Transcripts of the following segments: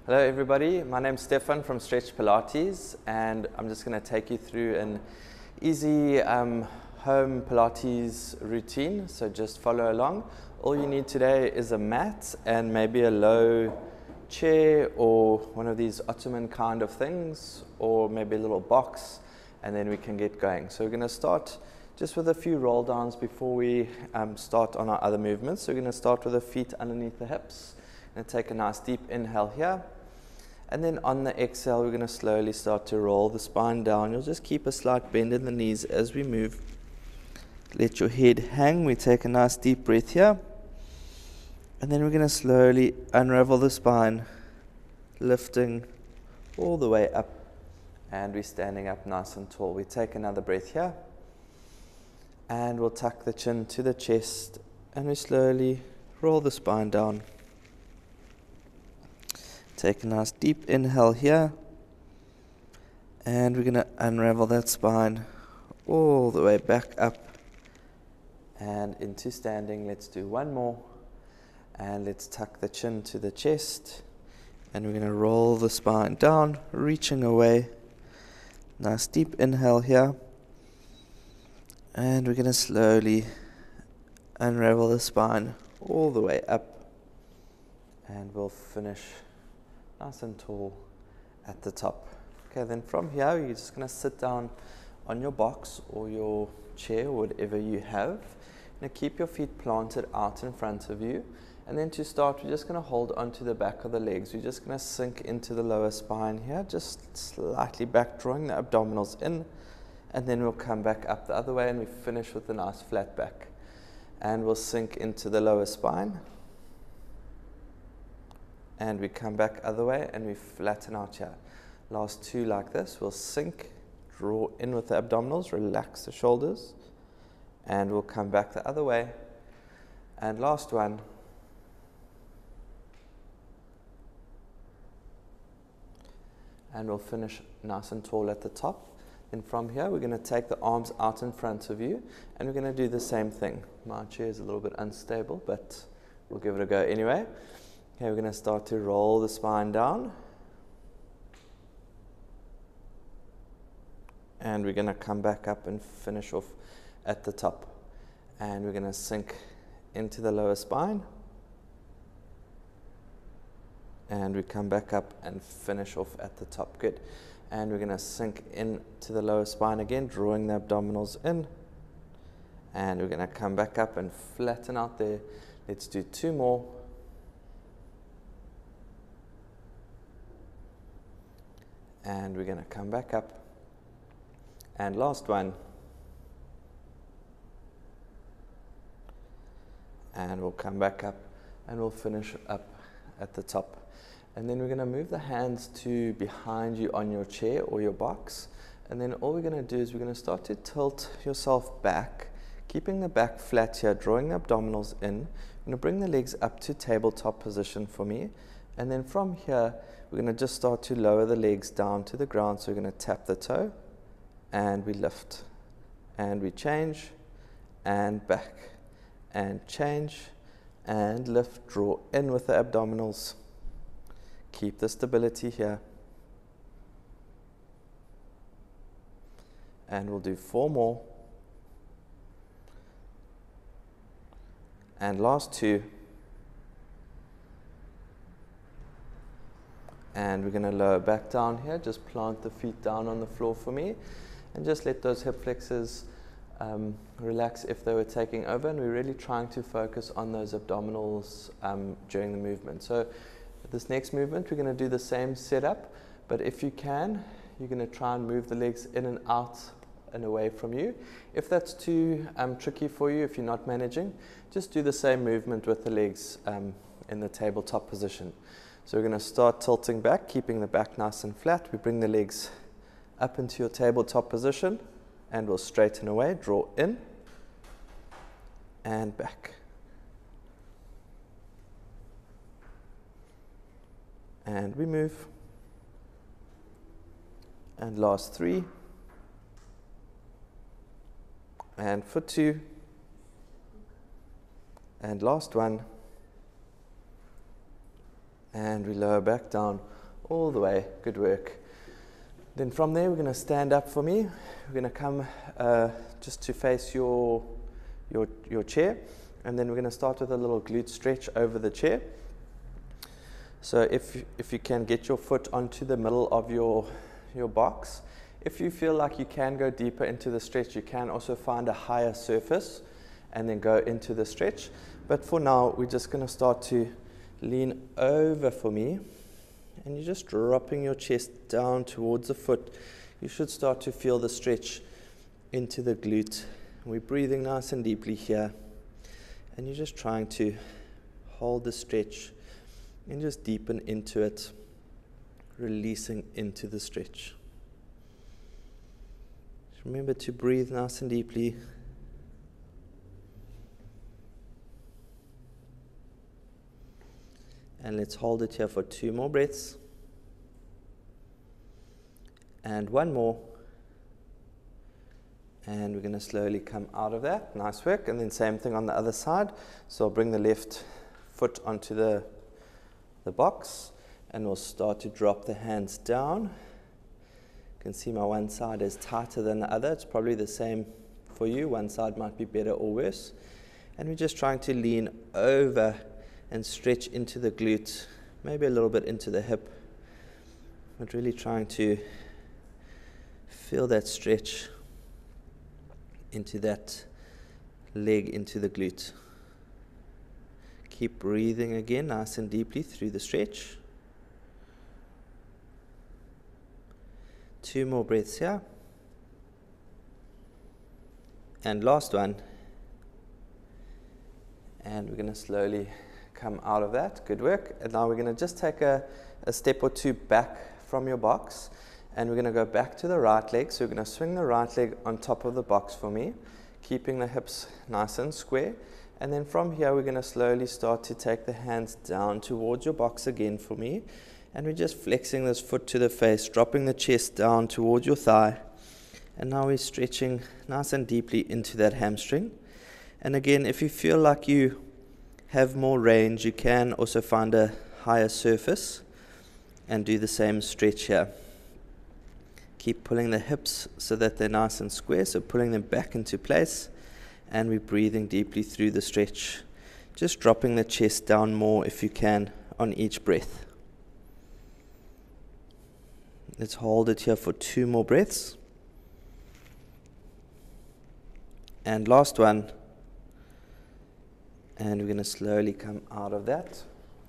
Hello everybody, my name's Stefan from Stretch Pilates, and I'm just going to take you through an easy home Pilates routine, so just follow along. All you need today is a mat and maybe a low chair or one of these ottoman kind of things, or maybe a little box, and then we can get going. So we're going to start just with a few roll downs before we start on our other movements. So we're going to start with the feet underneath the hips. Going to take a nice deep inhale here. And then on the exhale, we're going to slowly start to roll the spine down. You'll just keep a slight bend in the knees as we move. Let your head hang. We take a nice deep breath here. And then we're going to slowly unravel the spine, lifting all the way up. And we're standing up nice and tall. We take another breath here. And we'll tuck the chin to the chest. And we slowly roll the spine down. Take a nice deep inhale here, and we're going to unravel that spine all the way back up and into standing. Let's do one more, and let's tuck the chin to the chest, and we're going to roll the spine down, reaching away. Nice deep inhale here, and we're going to slowly unravel the spine all the way up, and we'll finish nice and tall at the top. Okay, then from here, you're just going to sit down on your box or your chair or whatever you have. Now keep your feet planted out in front of you. And then to start, we're just going to hold onto the back of the legs. We're just going to sink into the lower spine here, just slightly back, drawing the abdominals in. And then we'll come back up the other way, and we finish with a nice flat back. And we'll sink into the lower spine. And we come back other way, and we flatten out here. Last two like this. We'll sink, draw in with the abdominals, relax the shoulders, and we'll come back the other way. And last one. And we'll finish nice and tall at the top. Then from here, we're going to take the arms out in front of you, and we're going to do the same thing. My chair is a little bit unstable, but we'll give it a go anyway. Okay, we're going to start to roll the spine down. And we're going to come back up and finish off at the top. And we're going to sink into the lower spine. And we come back up and finish off at the top. Good. And we're going to sink into the lower spine again, drawing the abdominals in. And we're going to come back up and flatten out there. Let's do two more. And we're going to come back up. And last one. And we'll come back up, and we'll finish up at the top. And then we're going to move the hands to behind you on your chair or your box. And then all we're going to do is we're going to start to tilt yourself back, keeping the back flat here, drawing the abdominals in. I'm going to bring the legs up to tabletop position for me. And then from here, we're going to just start to lower the legs down to the ground. So we're going to tap the toe, and we lift, and we change, and back, and change, and lift, draw in with the abdominals. Keep the stability here. And we'll do four more. And last two. And we're going to lower back down here. Just plant the feet down on the floor for me. And just let those hip flexors relax if they were taking over. And we're really trying to focus on those abdominals during the movement. So this next movement, we're going to do the same setup. But if you can, you're going to try and move the legs in and out and away from you. If that's too tricky for you, if you're not managing, just do the same movement with the legs in the tabletop position. So we're going to start tilting back, keeping the back nice and flat. We bring the legs up into your tabletop position, and we'll straighten away, draw in, and back. And we move. And last three. And for two. And last one. And we lower back down all the way. Good work. Then from there, we're going to stand up for me. We're going to come just to face your chair, and then we're going to start with a little glute stretch over the chair. So if you can get your foot onto the middle of your box. If you feel like you can go deeper into the stretch, you can also find a higher surface and then go into the stretch. But for now, we're just going to start to lean over for me, and you're just dropping your chest down towards the foot. You should start to feel the stretch into the glute. We're breathing nice and deeply here, and you're just trying to hold the stretch and just deepen into it, releasing into the stretch. Remember to breathe nice and deeply. And let's hold it here for 2 more breaths. And 1 more. And we're going to slowly come out of that. Nice work. And then same thing on the other side. So I'll bring the left foot onto the box, and we'll start to drop the hands down. You can see my one side is tighter than the other. It's probably the same for you. One side might be better or worse. And we're just trying to lean over and stretch into the glute, maybe a little bit into the hip, but really trying to feel that stretch into that leg, into the glute. Keep breathing again, nice and deeply through the stretch. 2 more breaths here. And last one. And we're going to slowly come out of that. Good work. And now we're going to just take a step or 2 back from your box. And we're going to go back to the right leg. So we're going to swing the right leg on top of the box for me, keeping the hips nice and square. And then from here, we're going to slowly start to take the hands down towards your box again for me. And we're just flexing this foot to the face, dropping the chest down towards your thigh. And now we're stretching nice and deeply into that hamstring. And again, if you feel like you have more range, you can also find a higher surface and do the same stretch here. Keep pulling the hips so that they're nice and square, so pulling them back into place. And we're breathing deeply through the stretch, just dropping the chest down more if you can on each breath. Let's hold it here for 2 more breaths. And last one. And we're going to slowly come out of that.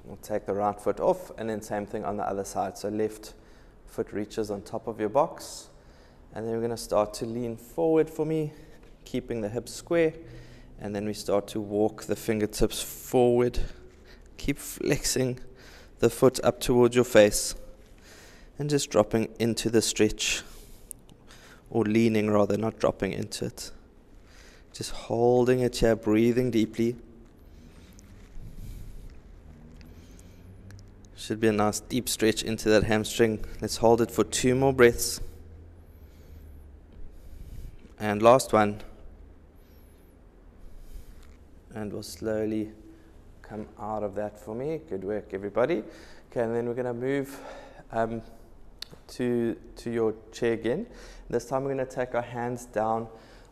We'll take the right foot off, and then same thing on the other side. So left foot reaches on top of your box. And then we're going to start to lean forward for me, keeping the hips square, and then we start to walk the fingertips forward. Keep flexing the foot up towards your face and just dropping into the stretch, or leaning rather, not dropping into it. Just holding it here, breathing deeply. Should be a nice deep stretch into that hamstring. Let's hold it for 2 more breaths. And last one. And we'll slowly come out of that for me. Good work, everybody. Okay, and then we're going to move to your chair again. This time we're going to take our hands down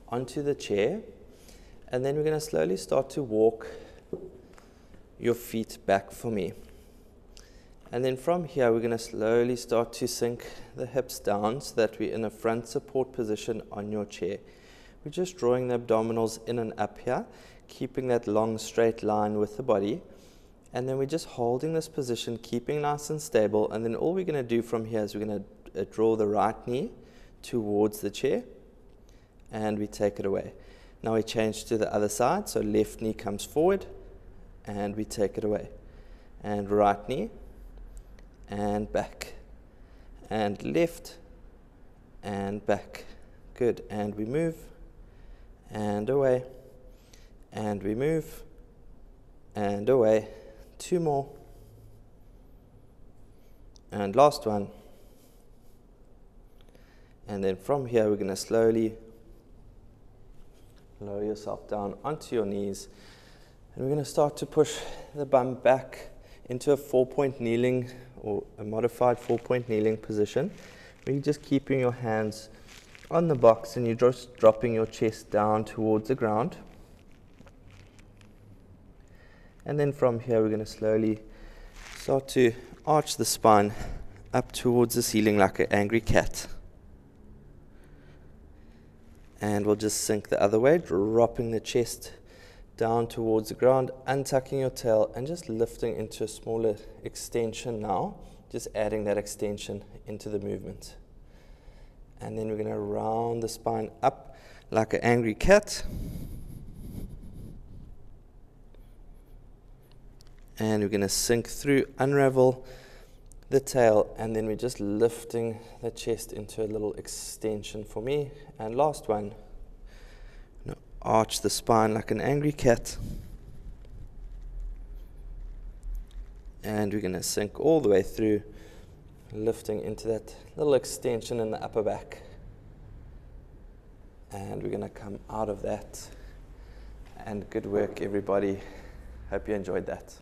onto the chair. And then we're going to slowly start to walk your feet back for me. And then from here, we're going to slowly start to sink the hips down so that we're in a front support position on your chair. We're just drawing the abdominals in and up here, keeping that long straight line with the body. And then we're just holding this position, keeping nice and stable. And then all we're going to do from here is we're going to draw the right knee towards the chair, and we take it away. Now we change to the other side, so left knee comes forward, and we take it away. And right knee, and back, and left, and back. Good, and we move, and away, and we move, and away. 2 more, and last one. And then from here, we're going to slowly lower yourself down onto your knees, and we're going to start to push the bum back into a 4-point kneeling or a modified 4-point kneeling position, where you're just keeping your hands on the box and you're just dropping your chest down towards the ground. And then from here we're going to slowly start to arch the spine up towards the ceiling like an angry cat. And we'll just sink the other way, dropping the chest down towards the ground, untucking your tail and just lifting into a smaller extension now, just adding that extension into the movement. And then we're going to round the spine up like an angry cat. And we're going to sink through, unravel the tail, and then we're just lifting the chest into a little extension for me. And last one, arch the spine like an angry cat. And we're going to sink all the way through, lifting into that little extension in the upper back. And we're going to come out of that. And good work, everybody. Hope you enjoyed that.